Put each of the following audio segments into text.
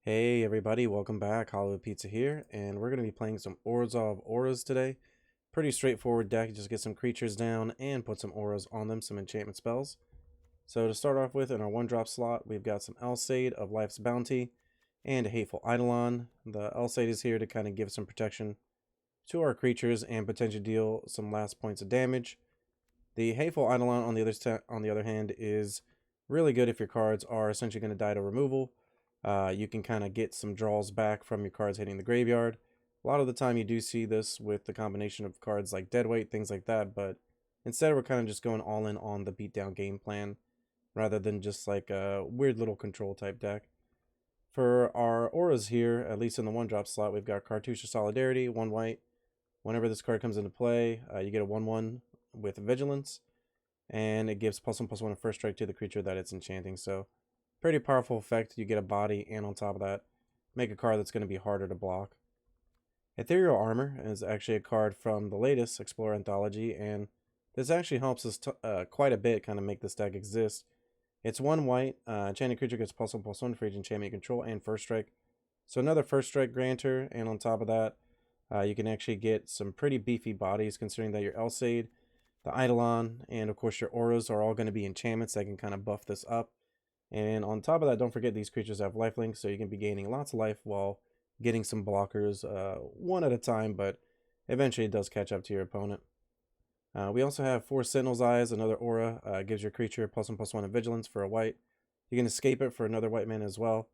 Hey everybody, welcome back. HollywoodPizza here, and we're going to be playing some Orzhov Auras today. Pretty straightforward deck, just get some creatures down and put some auras on them, some enchantment spells. So to start off with, in our 1-drop slot, we've got some Elsaid of Life's Bounty and a Hateful Eidolon. The Elsaid is here to kind of give some protection to our creatures and potentially deal some last points of damage. The Hateful Eidolon, on the other hand, is really good if your cards are essentially going to die to removal. You can kind of get some draws back from your cards hitting the graveyard. A lot of the time you do see this with the combination of cards like Deadweight, things like that, but instead we're kind of just going all in on the beatdown game plan rather than just like a weird little control type deck. For our auras here, at least in the 1-drop slot, we've got Cartouche of Solidarity, 1 white. Whenever this card comes into play, you get a 1/1 with Vigilance, and it gives +1/+1 a first strike to the creature that it's enchanting. So pretty powerful effect. You get a body, and on top of that, make a card that's going to be harder to block. Ethereal Armor is actually a card from the latest Explorer Anthology, and this actually helps us quite a bit kind of make this deck exist. It's 1 white. Enchanted creature gets +1/+1 for each enchantment you control and first strike. So another first strike granter, and on top of that, you can actually get some pretty beefy bodies considering that your Elsaid, the Eidolon, and of course your auras are all going to be enchantments that can kind of buff this up. And on top of that, don't forget these creatures have lifelink, so you can be gaining lots of life while getting some blockers one at a time, but eventually it does catch up to your opponent. We also have 4 Sentinel's Eyes, another aura. Gives your creature +1/+1 in Vigilance for a white. You can escape it for another white mana as well.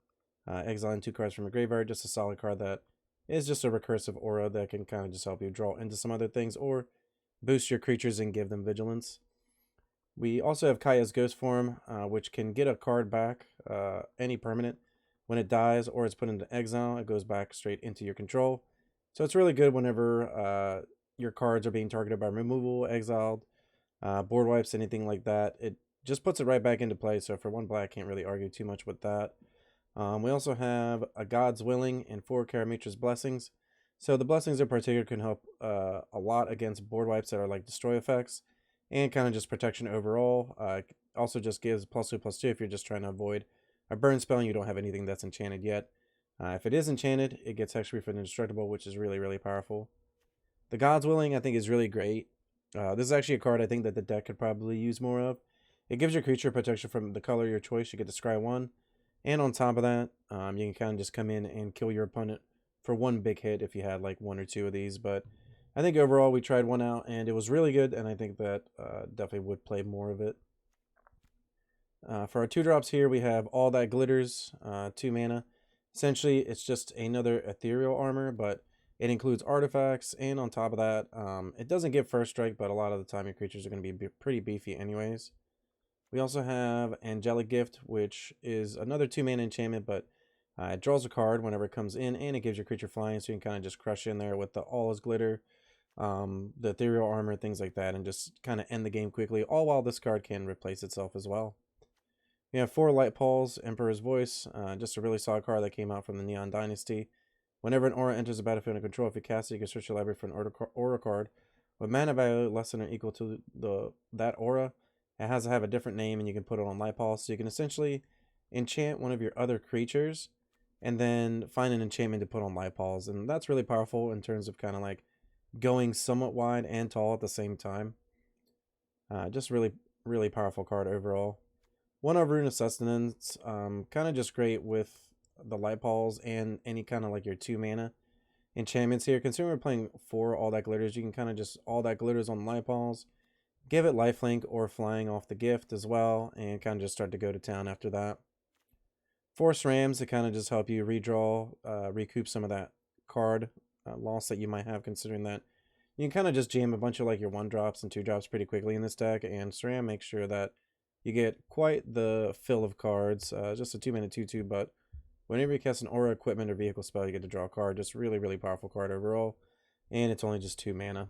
Exiling 2 cards from your graveyard, just a solid card that is just a recursive aura that can kind of just help you draw into some other things or boost your creatures and give them Vigilance. We also have Kaya's Ghost Form, which can get a card back, any permanent. When it dies or it's put into exile, it goes back straight into your control. So it's really good whenever your cards are being targeted by removal, exiled, board wipes, anything like that. It just puts it right back into play. So for 1 black, can't really argue too much with that. We also have a God's Willing and 4 Karamitra's Blessings. So the Blessings in particular can help a lot against board wipes that are like destroy effects and kind of just protection overall. Also just gives +2/+2 if you're just trying to avoid a burn spell and you don't have anything that's enchanted yet. If it is enchanted, it gets Hexproof and Indestructible, which is really, really powerful. The God's Willing, I think, is really great. This is actually a card I think that the deck could probably use more of. It gives your creature protection from the color of your choice. You get to scry 1. And on top of that, you can kind of just come in and kill your opponent for 1 big hit if you had like 1 or 2 of these. But I think overall we tried one out and it was really good, and I think that definitely would play more of it. For our 2-drops here, we have All That Glitters, 2 mana. Essentially, it's just another Ethereal Armor, but it includes artifacts, and on top of that, it doesn't give first strike, but a lot of the time your creatures are going to be pretty beefy anyways. We also have Angelic Gift, which is another 2 mana enchantment, but it draws a card whenever it comes in, and it gives your creature flying, so you can kind of just crush in there with the All is Glitter, the Ethereal Armor, things like that, and just kind of end the game quickly, all while this card can replace itself as well. We have 4 Light Pawls, Emperor's Voice, just a really solid card that came out from the Neon Dynasty. Whenever an aura enters the battlefield under control, if you cast it, you can search your library for an aura card with mana value less than or equal to that aura. It has to have a different name, and you can put it on Light Pawl, so you can essentially enchant one of your other creatures and then find an enchantment to put on Light Pawls, and that's really powerful in terms of kind of like going somewhat wide and tall at the same time. Just really, really powerful card overall. 1 of Rune of Sustenance, kind of just great with the Light Pawls and any kind of like your 2 mana enchantments here. Considering we're playing 4 All That Glitters, you can kind of just All That Glitters on Light Pawls, give it lifelink or flying off the gift as well, and kind of just start to go to town after that. 4 Rams to kind of just help you redraw, recoup some of that card loss that you might have, considering that you can kind of just jam a bunch of like your 1-drops and 2-drops pretty quickly in this deck, and SRAM makes sure that you get quite the fill of cards. Just a 2 mana 2/2, but whenever you cast an aura, equipment, or vehicle spell, you get to draw a card. Just really, really powerful card overall, and it's only just 2 mana.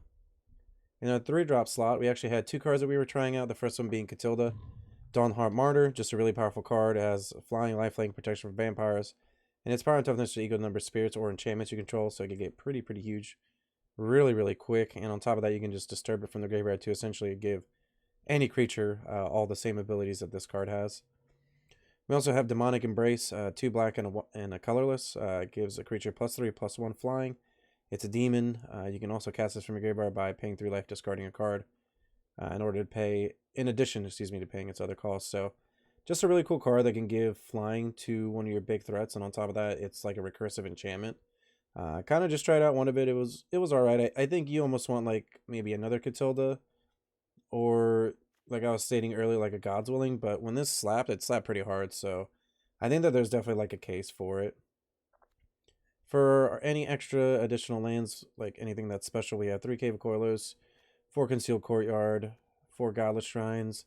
In our 3-drop slot, we actually had 2 cards that we were trying out. The first one being Catilda, Dawnheart Martyr, just a really powerful card. It has flying, lifelink, protection from vampires, and its power and toughness to equal the number of spirits or enchantments you control, so it can get pretty, pretty huge really, really quick. And on top of that, you can just disturb it from the graveyard to essentially give any creature all the same abilities that this card has. We also have Demonic Embrace, 2 black and a colorless. Gives a creature +3/+1 flying. It's a demon. You can also cast this from your graveyard by paying 3 life, discarding a card in order to pay, in addition, excuse me, to paying its other costs. So just a really cool card that can give flying to one of your big threats, and on top of that, it's like a recursive enchantment. Kind of just tried out one of it. It was alright. I think you almost want like maybe another Catilda, or like I was stating earlier, like a God's Willing. But when this slapped, it slapped pretty hard. So I think that there's definitely like a case for it. For any extra additional lands, like anything that's special, we have 3 Cave of Coilers, 4 Concealed Courtyard, 4 Godless Shrines,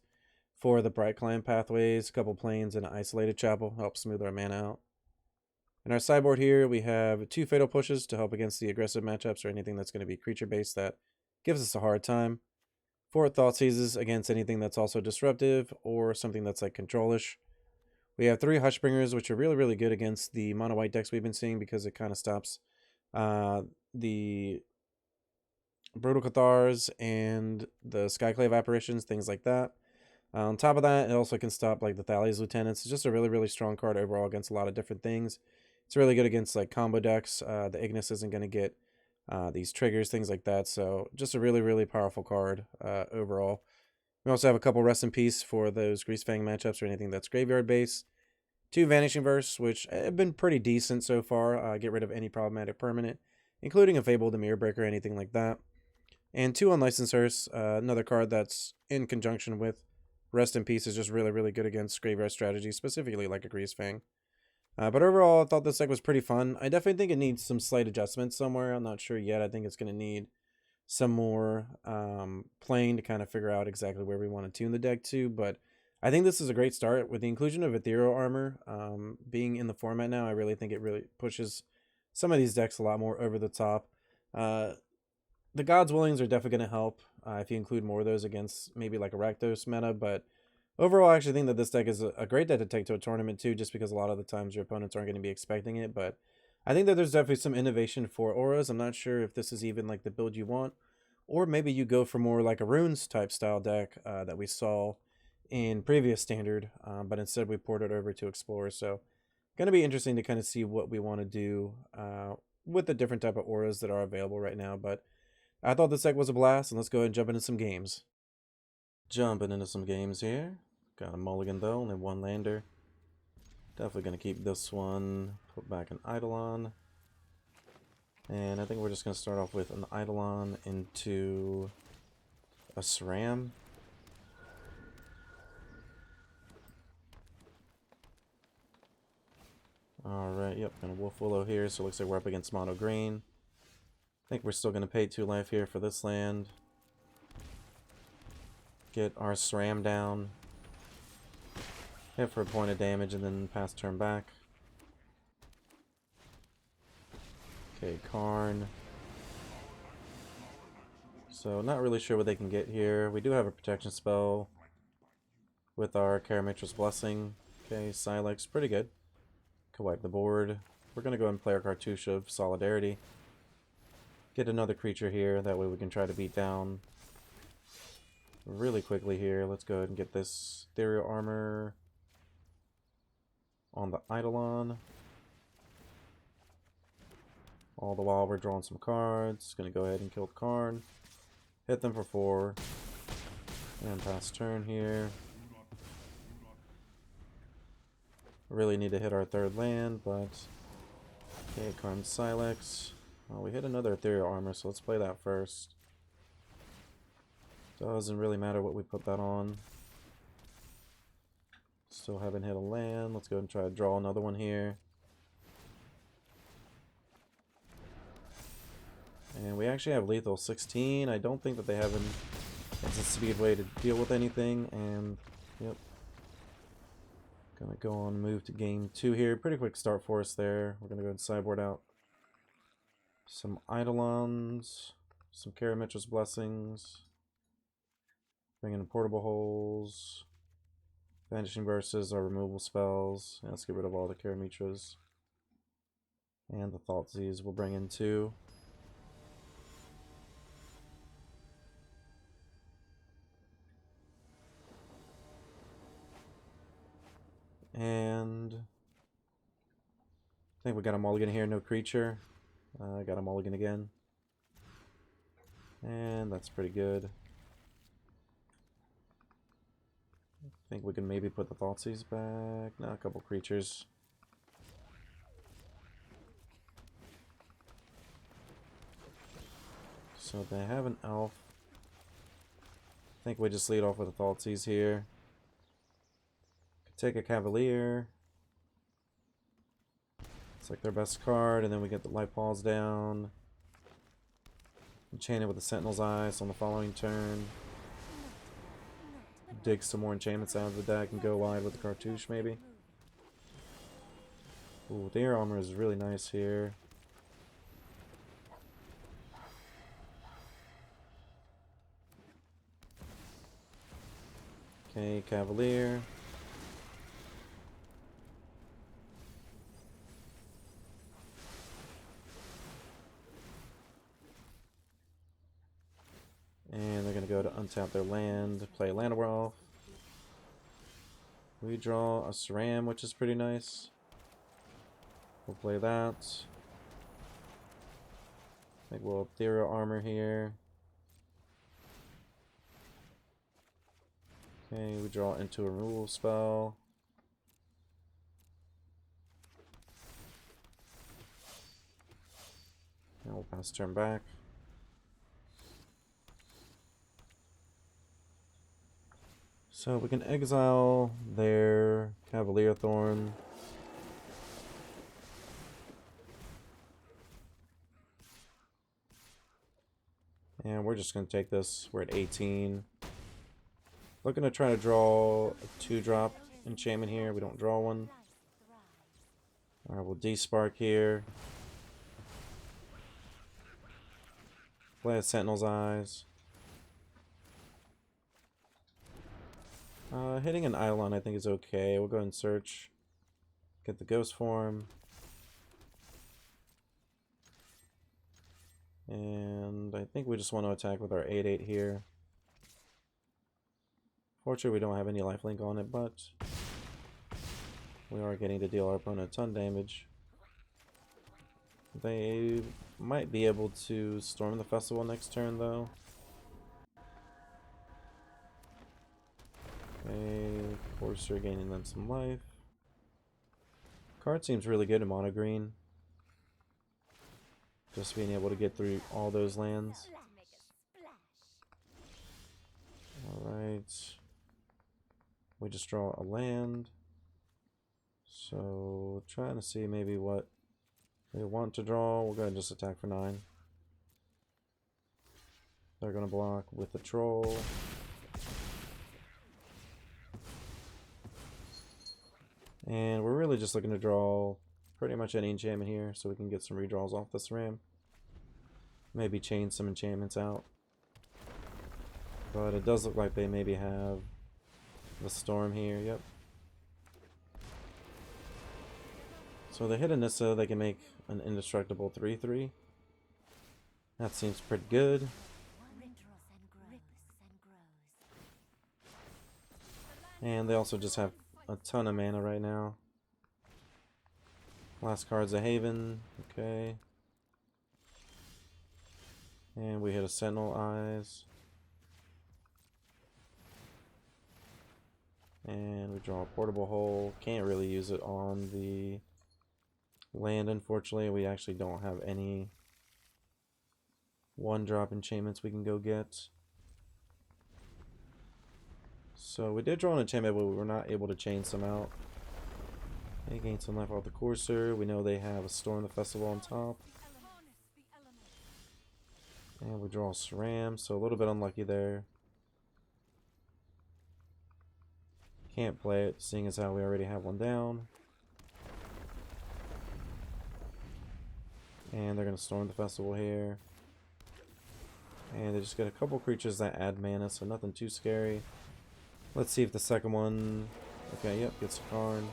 4 of the Bright Climb Pathways, a couple plains, and an Isolated Chapel. Help smooth our mana out. In our sideboard here, we have 2 Fatal Pushes to help against the aggressive matchups or anything that's going to be creature-based that gives us a hard time. 4 Thought Seizes against anything that's also disruptive or something that's like control-ish. We have 3 Hushbringers, which are really, really good against the mono-white decks we've been seeing because it kind of stops the Brutal Cathars and the Skyclave Apparitions, things like that. On top of that, it also can stop like the Thalia's Lieutenants. It's just a really, really strong card overall against a lot of different things. It's really good against like combo decks. The Ignis isn't going to get these triggers, things like that. So just a really, really powerful card overall. We also have a couple Rest in Peace for those Greasefang matchups or anything that's graveyard based. 2 Vanishing Verse, which have been pretty decent so far. Get rid of any problematic permanent, including a Fable, the Mirror Breaker, anything like that. And 2 Unlicensed Hearse, another card that's in conjunction with Rest in Peace is just really, really good against graveyard strategy, specifically like a Greasefang. But overall, I thought this deck was pretty fun. I definitely think it needs some slight adjustments somewhere. I'm not sure yet. I think it's going to need some more playing to kind of figure out exactly where we want to tune the deck to. But I think this is a great start with the inclusion of Ethereal Armor being in the format now. I really think it really pushes some of these decks a lot more over the top. The God's Willings are definitely going to help if you include more of those against maybe like a Rakdos meta. But overall, I actually think that this deck is a great deck to take to a tournament too, just because a lot of the times your opponents aren't going to be expecting it. But I think that there's definitely some innovation for auras. I'm not sure if this is even like the build you want, or maybe you go for more like a runes type style deck that we saw in previous standard, but instead we ported it over to Explorer. So going to be interesting to kind of see what we want to do with the different type of auras that are available right now. But I thought this deck was a blast, and let's go ahead and jump into some games. Jumping into some games here. Got a mulligan though, only 1 lander. Definitely going to keep this one, put back an Eidolon. And I think we're just going to start off with an Eidolon into a SRAM. Alright, yep, going to Wolf Willow here, so it looks like we're up against Mono Green. I think we're still going to pay 2 life here for this land. Get our SRAM down. Hit for a point of damage and then pass turn back. Okay, Karn. So not really sure what they can get here. We do have a protection spell with our Karametra's Blessing. Okay, Silex, pretty good. Could wipe the board. We're going to go ahead and play our Cartouche of Solidarity. Get another creature here, that way we can try to beat down really quickly here. Let's go ahead and get this Ethereal Armor on the Eidolon. All the while we're drawing some cards. Gonna go ahead and kill the Karn. Hit them for 4. And pass turn here. Really need to hit our 3rd land, but... Okay, Karn Silex. Well, we hit another Ethereal Armor, so let's play that first. Doesn't really matter what we put that on. Still haven't hit a land. Let's go ahead and try to draw another one here. And we actually have lethal 16. I don't think that they have an instant speed way to deal with anything. And, yep. Gonna go on move to game 2 here. Pretty quick start for us there. We're gonna go ahead and sideboard out some Eidolons, some Karametra's Blessings. Bring in Portable Holes. Vanishing Verses are removal spells. Yeah, let's get rid of all the Karametras. And the Thoughtseize we'll bring in 2. And I think we got a mulligan here, no creature. I got a mulligan again. And that's pretty good. I think we can maybe put the Thoughtseize back. No, a couple creatures. So they have an elf. I think we just lead off with a Thoughtseize here. Could take a Cavalier. It's like their best card, and then we get the Light Paws down. Enchant it with the Sentinel's Eyes on the following turn. Dig some more enchantments out of the deck and go wide with the Cartouche, maybe. Ooh, the air armor is really nice here. Okay, Cavalier. And they're going to go to untap their land, play Land Elf. We draw a Saram, which is pretty nice. We'll play that. I think we'll Ethereal Armor here. Okay, we draw into a removal spell. And we'll pass turn back. So we can exile their Cavalier Thorn. And we're just going to take this. We're at 18. Looking to try to draw a 2-drop enchantment here. We don't draw one. Alright, we'll D-Spark here. Play a Sentinel's Eyes. Hitting an Eidolon I think is okay. We'll go ahead and search. Get the Ghost form. And I think we just want to attack with our 8/8 here. Fortunately, we don't have any lifelink on it, but we are getting to deal our opponent a ton of damage. They might be able to storm the festival next turn, though. Okay, Courser gaining them some life. Card seems really good in mono green. Just being able to get through all those lands. Alright. We just draw a land. So, trying to see maybe what they want to draw. We'll go ahead and just attack for 9. They're going to block with the troll. And we're really just looking to draw pretty much any enchantment here so we can get some redraws off this ram. Maybe chain some enchantments out. But it does look like they maybe have the storm here, yep. So they hit a Nissa, they can make an indestructible 3/3. That seems pretty good. And they also just have a ton of mana right now. Last card's a Haven, okay. And we hit a Sentinel Eyes. And we draw a Portable Hole. Can't really use it on the land, unfortunately. We actually don't have any 1-drop enchantments we can go get. So we did draw an enchantment, but we were not able to chain some out. They gain some life off the Courser. We know they have a Storm the Festival on top. And we draw a Saram, so a little bit unlucky there. Can't play it, seeing as how we already have one down. And they're going to Storm the Festival here. And they just get a couple creatures that add mana, so nothing too scary. Let's see if the second one... Okay, yep, gets a card.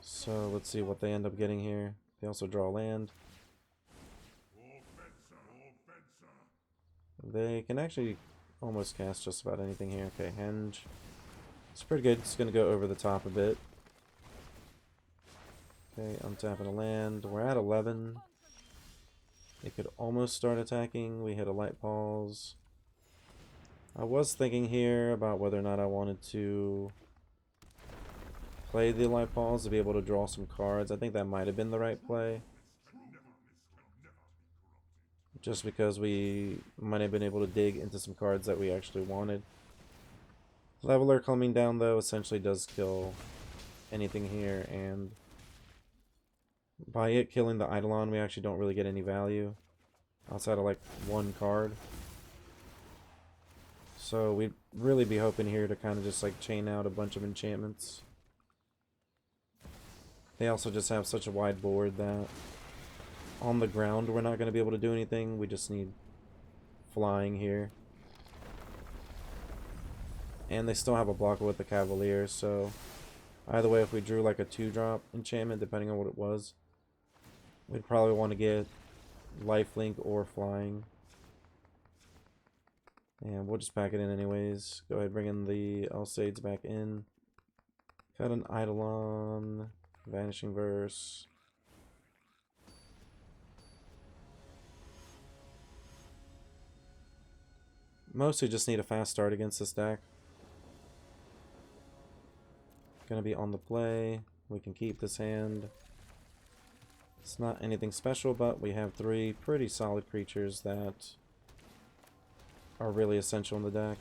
So let's see what they end up getting here. They also draw land. They can actually almost cast just about anything here. Okay, Henge. It's pretty good. It's going to go over the top a bit. Okay, untapping a land. We're at 11. They could almost start attacking. We hit a light pause. I was thinking here about whether or not I wanted to play the light pause to be able to draw some cards. I think that might have been the right play. Just because we might have been able to dig into some cards that we actually wanted. Leveler coming down, though, essentially does kill anything here, and by it killing the Eidolon, we actually don't really get any value outside of like one card. So we'd really be hoping here to kind of just like chain out a bunch of enchantments. They also just have such a wide board that on the ground we're not going to be able to do anything. We just need flying here. And they still have a blocker with the Cavalier, so either way, if we drew like a 2-drop enchantment, depending on what it was, we'd probably want to get lifelink or flying. And we'll just pack it in anyways. Go ahead, bring in the Elsades back in. Got an Eidolon, Vanishing Verse. Mostly just need a fast start against this deck. Gonna be on the play. We can keep this hand. It's not anything special, but we have 3 pretty solid creatures that are really essential in the deck.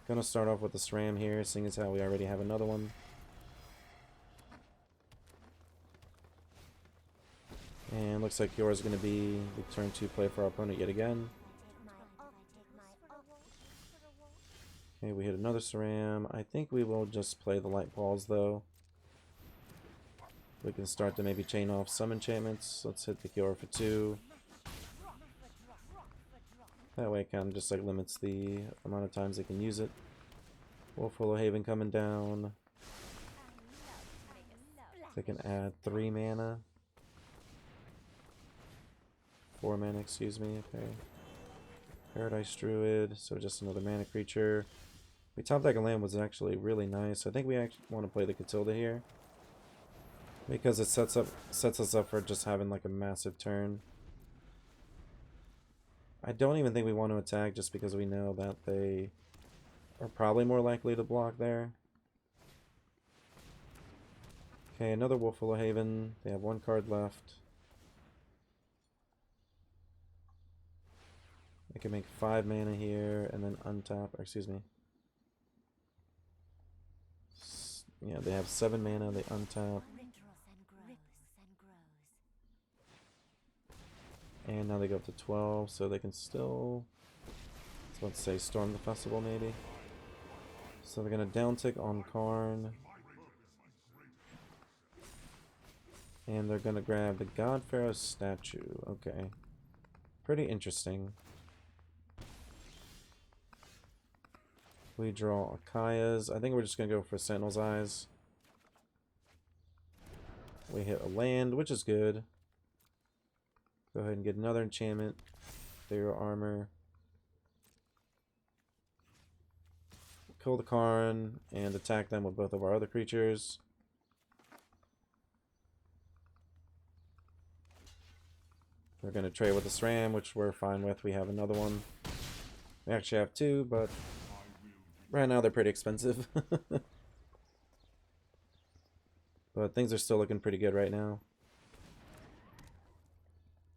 Gonna start off with the SRAM here, seeing as how we already have another one. And looks like yours is gonna be the turn 2 play for our opponent yet again. Okay, we hit another SRAM. I think we will just play the light balls though. We can start to maybe chain off some enchantments. Let's hit the Kiora for 2. That way it kind of just like limits the amount of times they can use it. Wolfwillow Haven coming down. They can add 3 mana. 4 mana, excuse me. Okay. Paradise Druid, so just another mana creature. We top deck a land was actually really nice. I think we actually want to play the Catilda here, because it sets us up for just having like a massive turn. I don't even think we want to attack just because we know that they are probably more likely to block there. Okay, another Wolfwillow Haven. They have 1 card left. They can make 5 mana here and then untap, or excuse me. Yeah, they have 7 mana, they untap. And now they go up to 12, so they can still, let's say, storm the festival maybe. So they're going to downtick on Karn. And they're going to grab the God Pharaoh statue. Okay. Pretty interesting. We draw Akaya's. I think we're just going to go for Sentinel's Eyes. We hit a land, which is good. Go ahead and get another enchantment. Ethereal Armor. Kill the Karn and attack them with both of our other creatures. We're going to trade with the SRAM, which we're fine with. We have another one. We actually have 2, but right now they're pretty expensive. But things are still looking pretty good right now.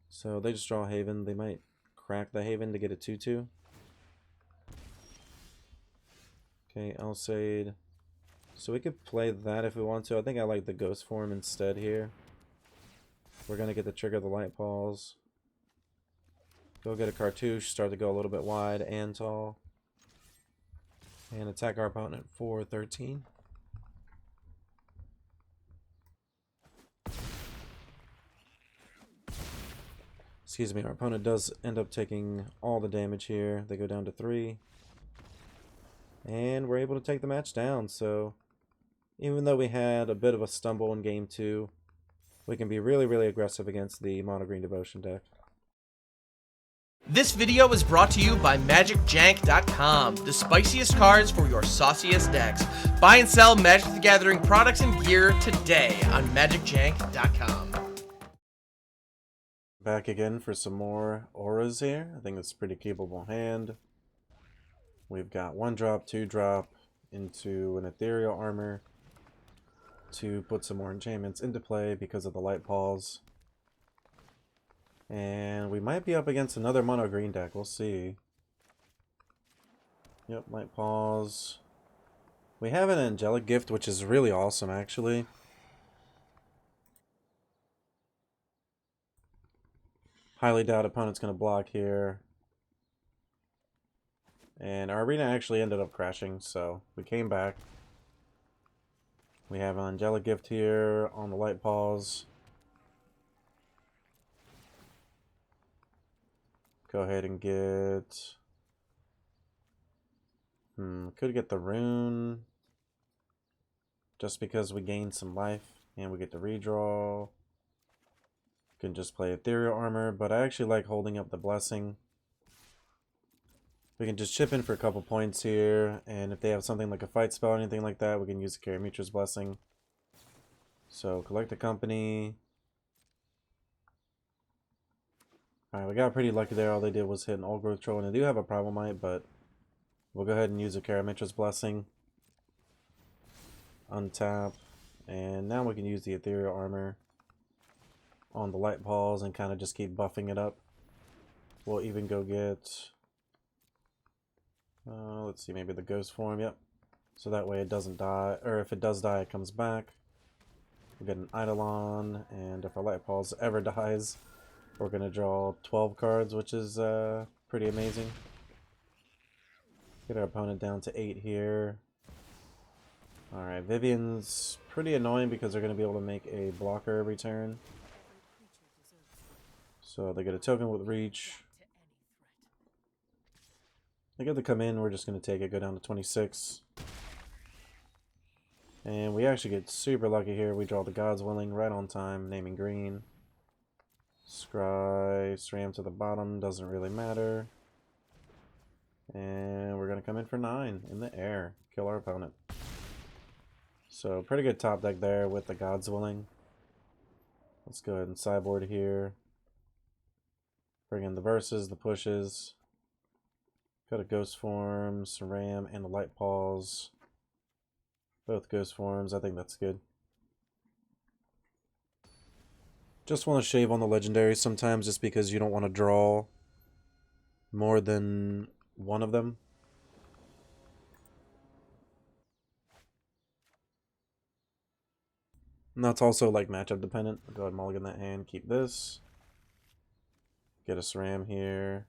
So they just draw a Haven. They might crack the Haven to get a 2/2. Okay, Elsade. So we could play that if we want to. I think I like the Ghost form instead here. We're going to get the trigger of the Light Balls. Go get a Cartouche, start to go a little bit wide and tall. And attack our opponent for 13. Excuse me, our opponent does end up taking all the damage here. They go down to 3. And we're able to take the match down. So even though we had a bit of a stumble in game 2, we can be really, really aggressive against the Mono Green Devotion deck. This video is brought to you by MagicJank.com, the spiciest cards for your sauciest decks. Buy and sell Magic the Gathering products and gear today on MagicJank.com. Back again for some more auras here. I think it's a pretty capable hand. We've got 1-drop, 2-drop into an ethereal armor to put some more enchantments into play because of the light pause. And we might be up against another mono green deck. We'll see. Yep, light pause. We have an angelic gift, which is really awesome actually. Highly doubt opponent's going to block here. And our arena actually ended up crashing, so we came back. We have an angelic gift here on the light pause. Go ahead and get... could get the rune. Just because we gained some life and we get to redraw. Can just play ethereal armor, but I actually like holding up the blessing. We can just chip in for a couple points here, and if they have something like a fight spell or anything like that, we can use the Karametra's blessing. So collect a company. Alright, we got pretty lucky there. All they did was hit an old growth troll, and they do have a Problemite, but we'll go ahead and use a Karametra's blessing. Untap, and now we can use the ethereal armor on the light pause and kind of just keep buffing it up. We'll even go get let's see, maybe the ghost form. Yep, so that way it doesn't die, or if it does die it comes back. We'll get an Eidolon, and if our light pause ever dies we're gonna draw 12 cards, which is pretty amazing. Get our opponent down to 8 here. Alright, Vivian's pretty annoying because they're gonna be able to make a blocker every turn. So they get a token with reach. They get to come in, we're just going to take it, go down to 26. And we actually get super lucky here. We draw the God's Willing right on time, naming green. Scry, SRAM to the bottom, doesn't really matter. And we're going to come in for 9 in the air, kill our opponent. So pretty good top deck there with the God's Willing. Let's go ahead and sideboard here. Bring in the verses, the pushes. Got a ghost form, SRAM, and a light pause. Both ghost forms, I think that's good. Just want to shave on the legendaries sometimes just because you don't want to draw more than one of them. And that's also like matchup dependent. I'll go ahead and mulligan that hand, keep this. Get a SRAM here.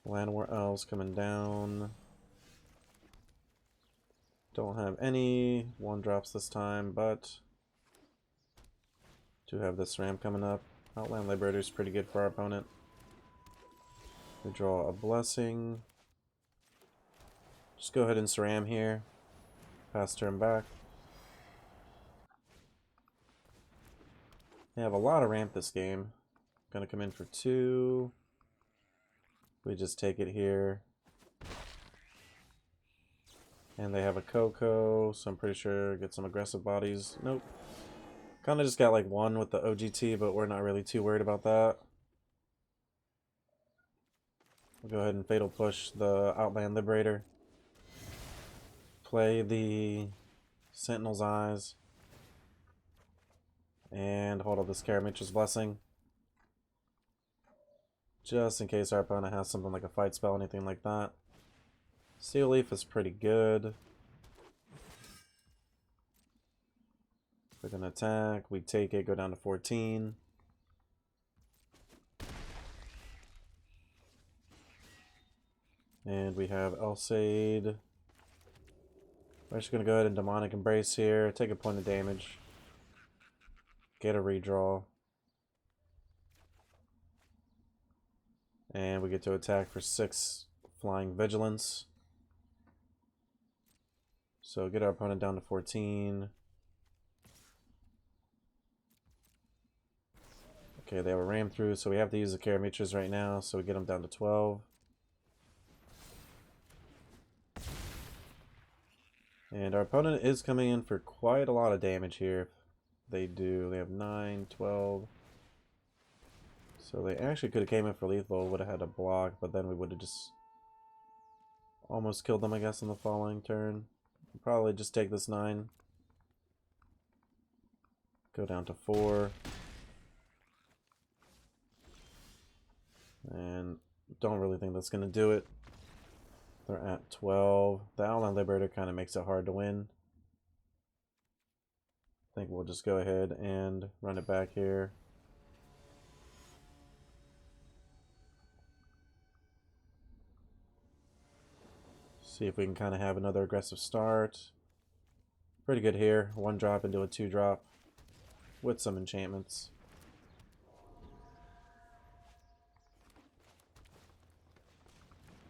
Llanowar Elves coming down. Don't have any 1-drops this time, but do have this SRAM coming up. Outland Liberator is pretty good for our opponent. We draw a blessing. Just go ahead and SRAM here. Pass turn back. They have a lot of ramp this game. Gonna come in for 2. We just take it here. And they have a Coco, so I'm pretty sure get some aggressive bodies. Nope. Kind of just got like 1 with the OGT, but we're not really too worried about that. We'll go ahead and Fatal Push the Outland Liberator. Play the Sentinel's Eyes. And hold up this Karametra's Blessing. Just in case our opponent has something like a fight spell, anything like that. Steel Leaf is pretty good. We're going to attack. We take it, go down to 14. And we have Elsaid. We're just going to go ahead and Demonic Embrace here. Take a point of damage. Get a redraw. And we get to attack for 6 Flying Vigilance. So get our opponent down to 14. Okay, they have a ram through, so we have to use the Karamitras right now, so we get them down to 12. And our opponent is coming in for quite a lot of damage here. They do. They have 9, 12. So they actually could have came in for lethal, would have had a block, but then we would have just almost killed them, I guess, on the following turn. Probably just take this 9. Go down to 4. And don't really think that's going to do it. They're at 12. The Outland Liberator kind of makes it hard to win. I think we'll just go ahead and run it back here. See if we can kind of have another aggressive start. Pretty good here. 1 drop into a 2 drop with some enchantments.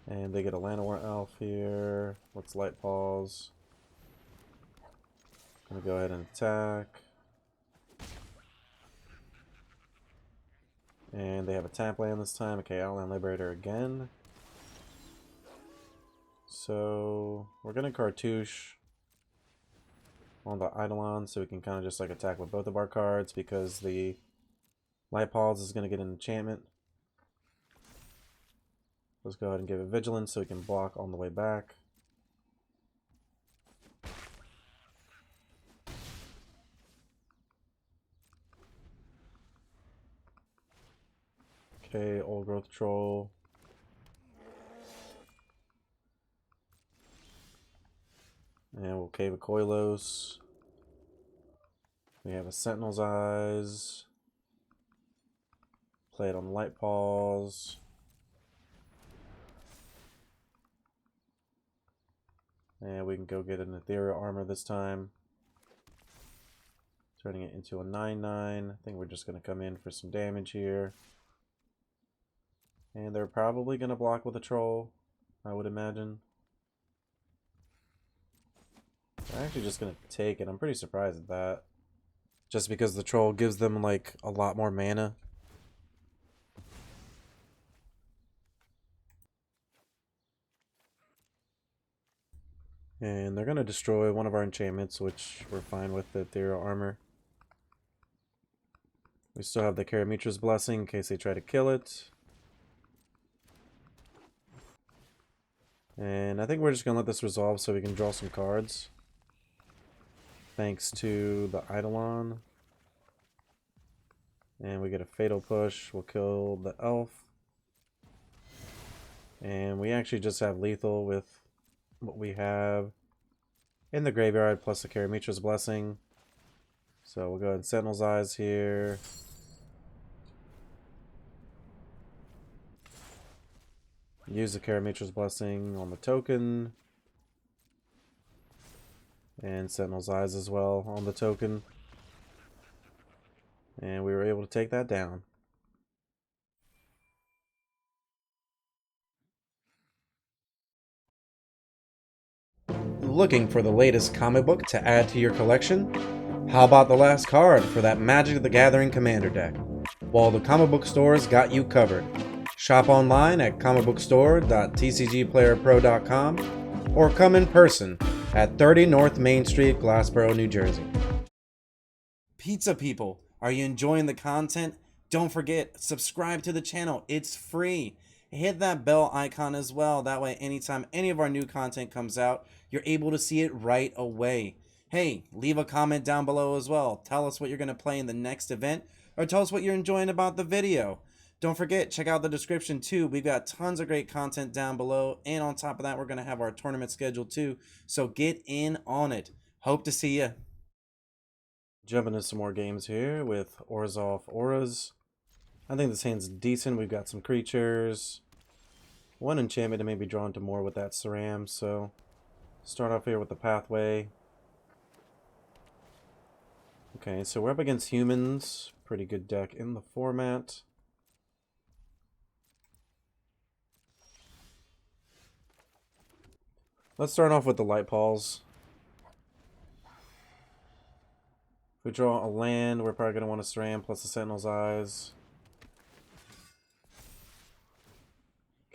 And they get a Llanowar Elf here. Let's Light Pause. Gonna go ahead and attack. And they have a tap land this time. Okay, Outland Liberator again. So we're gonna Cartouche on the Eidolon so we can kind of just like attack with both of our cards because the Light Pause is gonna get an enchantment. Let's go ahead and give it Vigilance so we can block on the way back. Okay, Old Growth Troll. And we'll Cave of Koilos. We have a Sentinel's Eyes. Play it on Light Pause. And we can go get an Ethereal Armor this time. Turning it into a 9/9. I think we're just going to come in for some damage here. And they're probably going to block with a Troll, I would imagine. I'm actually just going to take it. I'm pretty surprised at that. Just because the Troll gives them like a lot more mana. And they're going to destroy one of our enchantments, which we're fine with the Ethereal Armor. We still have the Karamitra's Blessing in case they try to kill it. And I think we're just going to let this resolve so we can draw some cards. Thanks to the Eidolon. And we get a Fatal Push. We'll kill the Elf. And we actually just have lethal with what we have in the graveyard plus the Karamitra's Blessing. So we'll go ahead and Sentinel's Eyes here. Use the Karamitra's Blessing on the token. And Sentinel's Eyes as well on the token. And we were able to take that down. Looking for the latest comic book to add to your collection? How about the last card for that Magic the Gathering Commander deck? Well, the comic book store's got you covered. Shop online at comicbookstore.tcgplayerpro.com or come in person at 30 North Main Street, Glassboro, New Jersey. Pizza people, are you enjoying the content? Don't forget, subscribe to the channel. It's free. Hit that bell icon as well. That way, anytime any of our new content comes out, you're able to see it right away. Hey, leave a comment down below as well. Tell us what you're going to play in the next event, or tell us what you're enjoying about the video. Don't forget, check out the description too. We've got tons of great content down below. And on top of that, we're going to have our tournament schedule too. So get in on it. Hope to see you. Jumping into some more games here with Orzhov Auras. I think this hand's decent. We've got some creatures. One enchantment to maybe draw into more with that Saram. So start off here with the Pathway. Okay, so we're up against humans. Pretty good deck in the format. Let's start off with the Light Pause. If we draw a land, we're probably going to want a Saram plus the Sentinel's Eyes.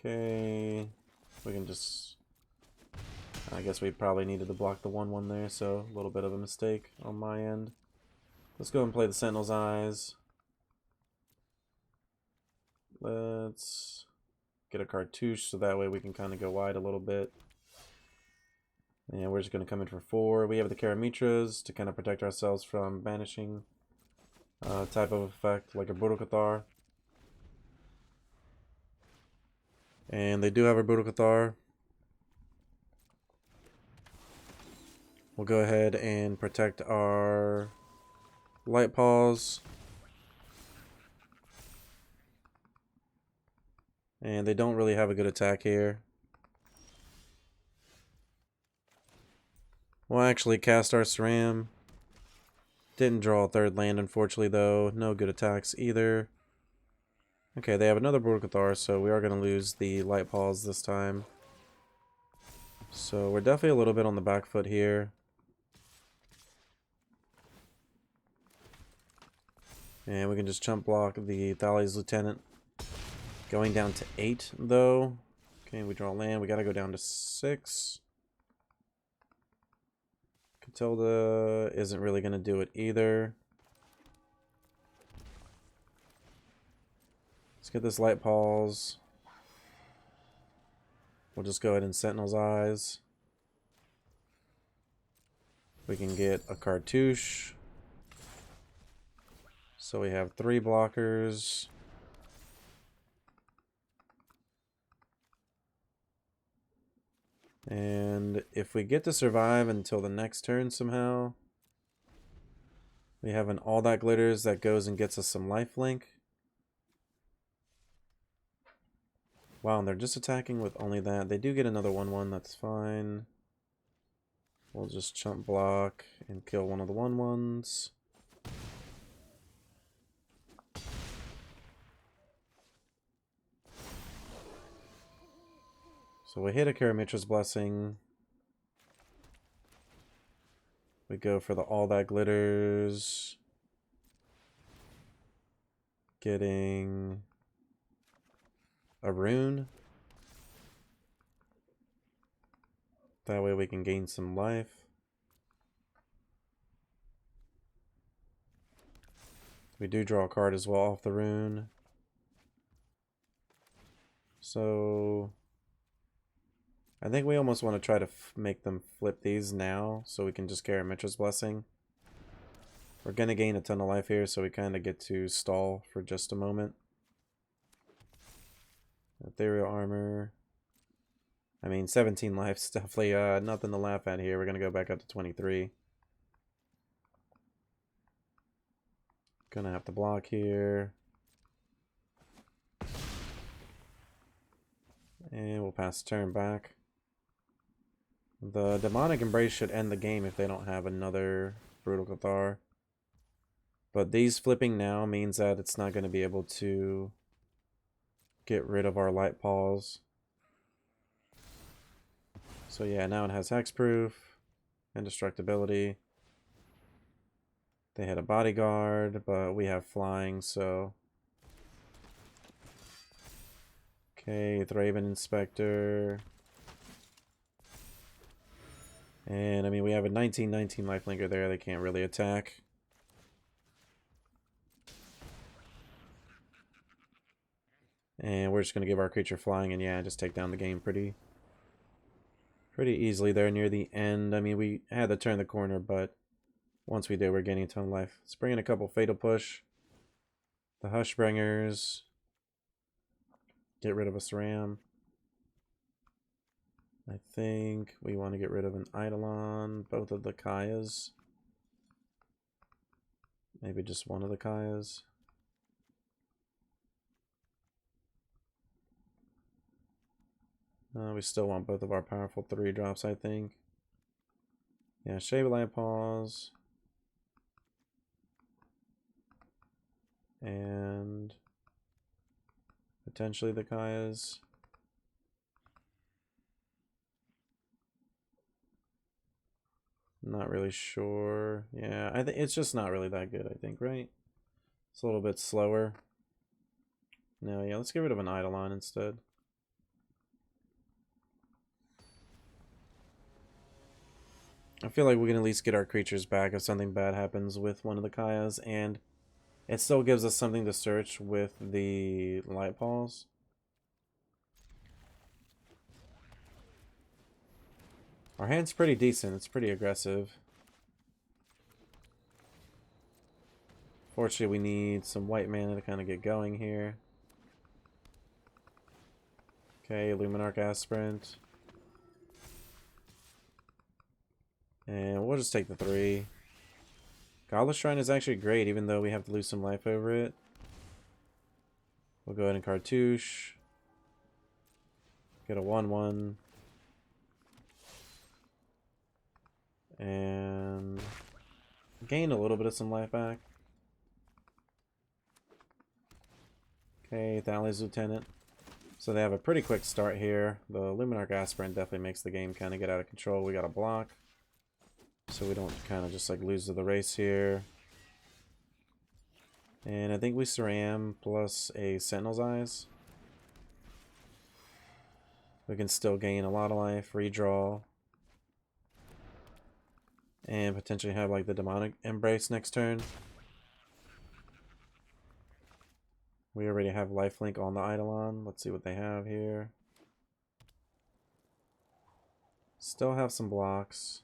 Okay, we can just... I guess we probably needed to block the 1/1 there, so a little bit of a mistake on my end. Let's go and play the Sentinel's Eyes. Let's get a cartouche so that way we can kind of go wide a little bit. And we're just going to come in for 4. We have the Karamitras to kind of protect ourselves from banishing type of effect like a Brutal Cathar. And they do have a Brutal Cathar. We'll go ahead and protect our Light Paws. And they don't really have a good attack here. We'll actually cast our Saram. Didn't draw a 3rd land, unfortunately, though. No good attacks either. Okay, they have another Brutal Cathar, so we are going to lose the Light Paws this time. So we're definitely a little bit on the back foot here. And we can just chump block the Thalia's Lieutenant. Going down to 8, though. Okay, we draw land. We got to go down to 6. Catilda isn't really going to do it either. Let's get this Light Paws. We'll just go ahead and Sentinel's Eyes. We can get a Cartouche. So we have 3 blockers. And if we get to survive until the next turn somehow, we have an All That Glitters that goes and gets us some lifelink. Wow, and they're just attacking with only that. They do get another 1/1, that's fine. We'll just chump block and kill one of the 1/1s. So we hit a Karamitra's Blessing. We go for the All That Glitters. Getting a rune. That way we can gain some life. We do draw a card as well off the rune. So I think we almost want to try to make them flip these now so we can just carry Mitra's Blessing. We're going to gain a ton of life here, so we kind of get to stall for just a moment. Ethereal Armor. I mean, 17 life's definitely nothing to laugh at here. We're going to go back up to 23. Gonna have to block here. And we'll pass the turn back. The Demonic Embrace should end the game if they don't have another Brutal Cathar. But these flipping now means that it's not going to be able to get rid of our Light Paws. So yeah, now it has Hexproof, Indestructibility. They had a Bodyguard, but we have Flying, so... Okay, Thraben Inspector. And, I mean, we have a 19/19 lifelinker there. They can't really attack. And we're just going to give our creature flying and, yeah, just take down the game pretty easily there near the end. I mean, we had to turn the corner, but once we did, we're getting a ton of life. Let's bring in a couple Fatal Push. The Hushbringers. Get rid of a SRAM. I think we want to get rid of an Eidolon, both of the Kayas. Maybe just one of the Kayas. We still want both of our powerful 3-drops, I think. Yeah, Shave Light Paws. And potentially the Kayas. Not really sure. Yeah, I think it's just not really that good, I think, right? It's a little bit slower. No, yeah, let's get rid of an Eidolon instead. I feel like we can at least get our creatures back if something bad happens with one of the Kayas, and it still gives us something to search with the light balls. Our hand's pretty decent. It's pretty aggressive. Fortunately, we need some white mana to kind of get going here. Okay, Luminarch Aspirant. And we'll just take the 3. Goblet Shrine is actually great, even though we have to lose some life over it. We'll go ahead and Cartouche. Get a 1/1. And gain a little bit of some life back. Okay, Thales Lieutenant. So they have a pretty quick start here. The Luminarch Aspirant definitely makes the game kind of get out of control. We got a block, so we don't kind of just like lose to the race here. And I think we Ceram plus a Sentinel's Eyes. We can still gain a lot of life, redraw, and potentially have like the Demonic Embrace next turn. We already have lifelink on the Eidolon. Let's see what they have here. Still have some blocks.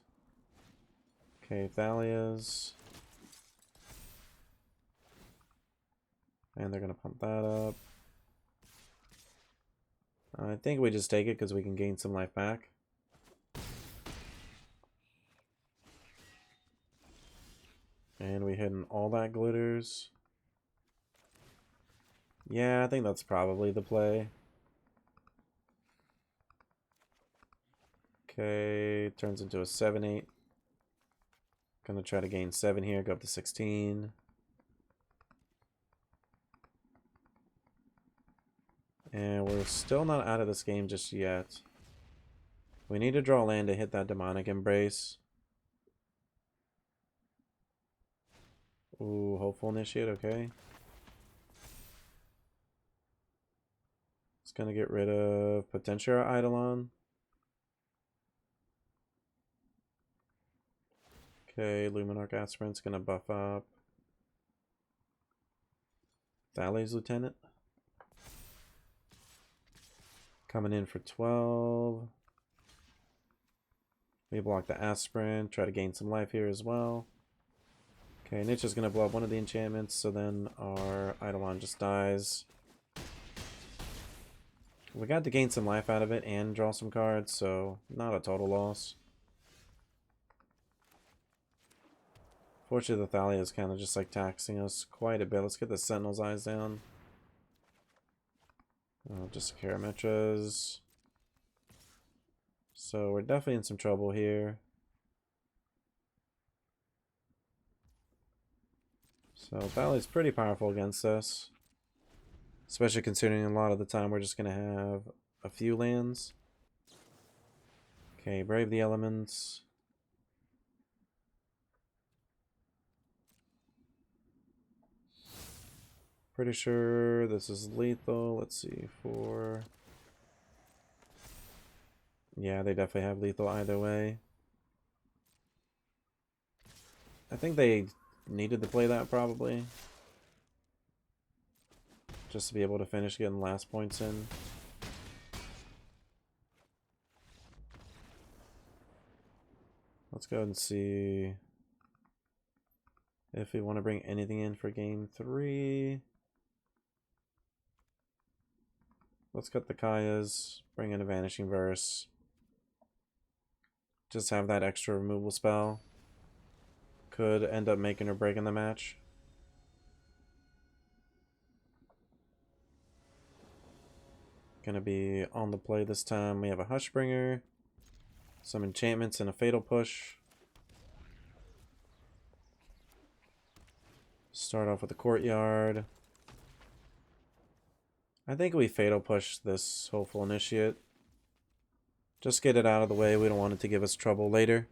Okay, Thalia's. And they're going to pump that up. I think we just take it because we can gain some life back. And we hit all that glitters. Yeah, I think that's probably the play. Okay, turns into a 7/8. Gonna try to gain 7 here, go up to 16. And we're still not out of this game just yet. We need to draw land to hit that Demonic Embrace. Ooh, Hopeful Initiate, okay. It's gonna get rid of Potentia Eidolon. Okay, Luminarch Aspirant's gonna buff up. Thales Lieutenant. Coming in for 12. We block the Aspirant, try to gain some life here as well. Okay, Niche is gonna blow up one of the enchantments, so then our Eidolon just dies. We got to gain some life out of it and draw some cards, so not a total loss. Fortunately, the Thalia is kind of just like taxing us quite a bit. Let's get the Sentinel's Eyes down. Just Karametras. So we're definitely in some trouble here. So Thalia's pretty powerful against us. Especially considering a lot of the time we're just going to have a few lands. Okay, Brave the Elements. Pretty sure this is lethal. Let's see, 4. Yeah, they definitely have lethal either way. I think they needed to play that probably. Just to be able to finish getting last points in. Let's go ahead and see if we want to bring anything in for game 3. Let's cut the Kayas, bring in a Vanishing Verse. Just have that extra removal spell. Could end up making or breaking the match. Gonna be on the play this time. We have a Hushbringer, some enchantments, and a Fatal Push. Start off with the Courtyard. I think we Fatal Push this Hopeful Initiate. Just get it out of the way. We don't want it to give us trouble later.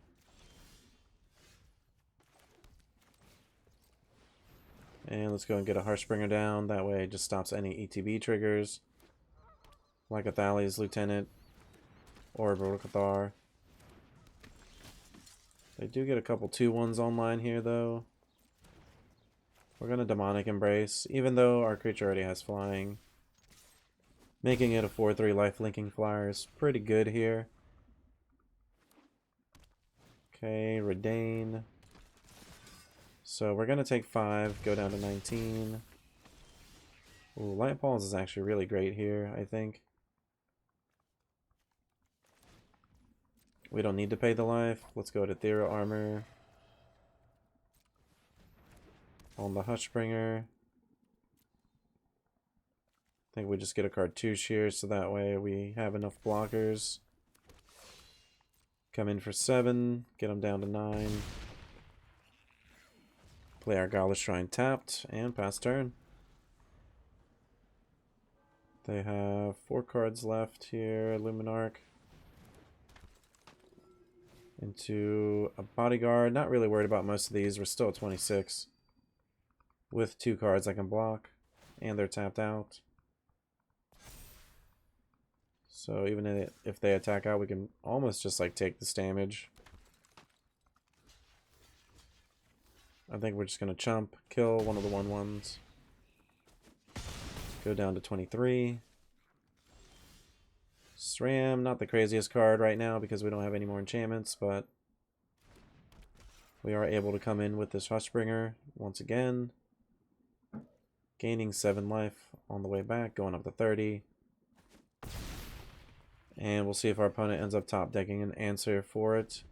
And let's go and get a Harshbringer down. That way it just stops any ETB triggers. Like a Thales Lieutenant or a Brotocathar. They do get a couple 2/1s online here, though. We're going to Demonic Embrace, even though our creature already has flying. Making it a 4/3 life-linking flyer is pretty good here. Okay, Redain. So we're going to take 5, go down to 19. Ooh, Light Balls is actually really great here, I think. We don't need to pay the life. Let's go to Ethereal Armor. On the Hushbringer. I think we just get a cartouche here, so that way we have enough blockers. Come in for 7, get them down to 9. Play our Godless Shrine tapped, and pass turn. They have 4 cards left here. Luminarch. Into a Bodyguard. Not really worried about most of these. We're still at 26. With 2 cards I can block. And they're tapped out. So even if they attack out, we can almost just like take this damage. I think we're just going to chump, kill one of the 1/1s. Go down to 23. SRAM, not the craziest card right now because we don't have any more enchantments, but we are able to come in with this Hushbringer once again. Gaining 7 life on the way back, going up to 30. And we'll see if our opponent ends up top decking an answer for it.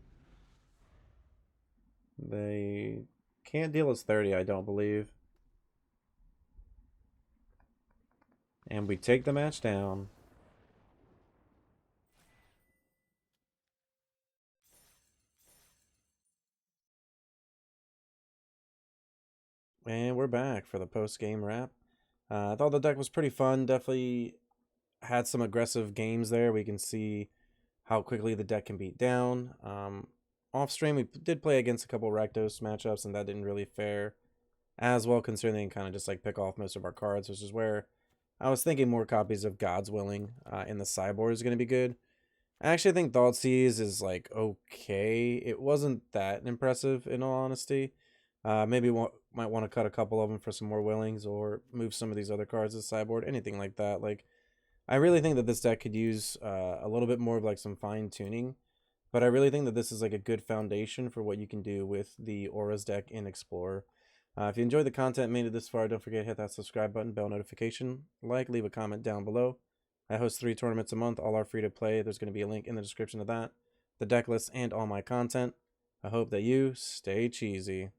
They can't deal us 30, I don't believe. And we take the match down. And we're back for the post-game wrap. I thought the deck was pretty fun. Definitely had some aggressive games there. We can see how quickly the deck can beat down. Off stream, we did play against a couple Rakdos matchups, and that didn't really fare as well, considering they can kind of just like pick off most of our cards, which is where I was thinking more copies of God's Willing in the sideboard is going to be good. I actually think Thoughtseize is like okay. It wasn't that impressive in all honesty. Maybe might want to cut a couple of them for some more Willings or move some of these other cards to the sideboard, anything like that. Like, I really think that this deck could use a little bit more of like some fine tuning, but I really think that this is like a good foundation for what you can do with the Auras deck in Explorer. If you enjoyed the content made it this far, don't forget to hit that subscribe button, bell notification, leave a comment down below. I host 3 tournaments a month, all are free to play. There's going to be a link in the description of that, the deck list, and all my content. I hope that you stay cheesy.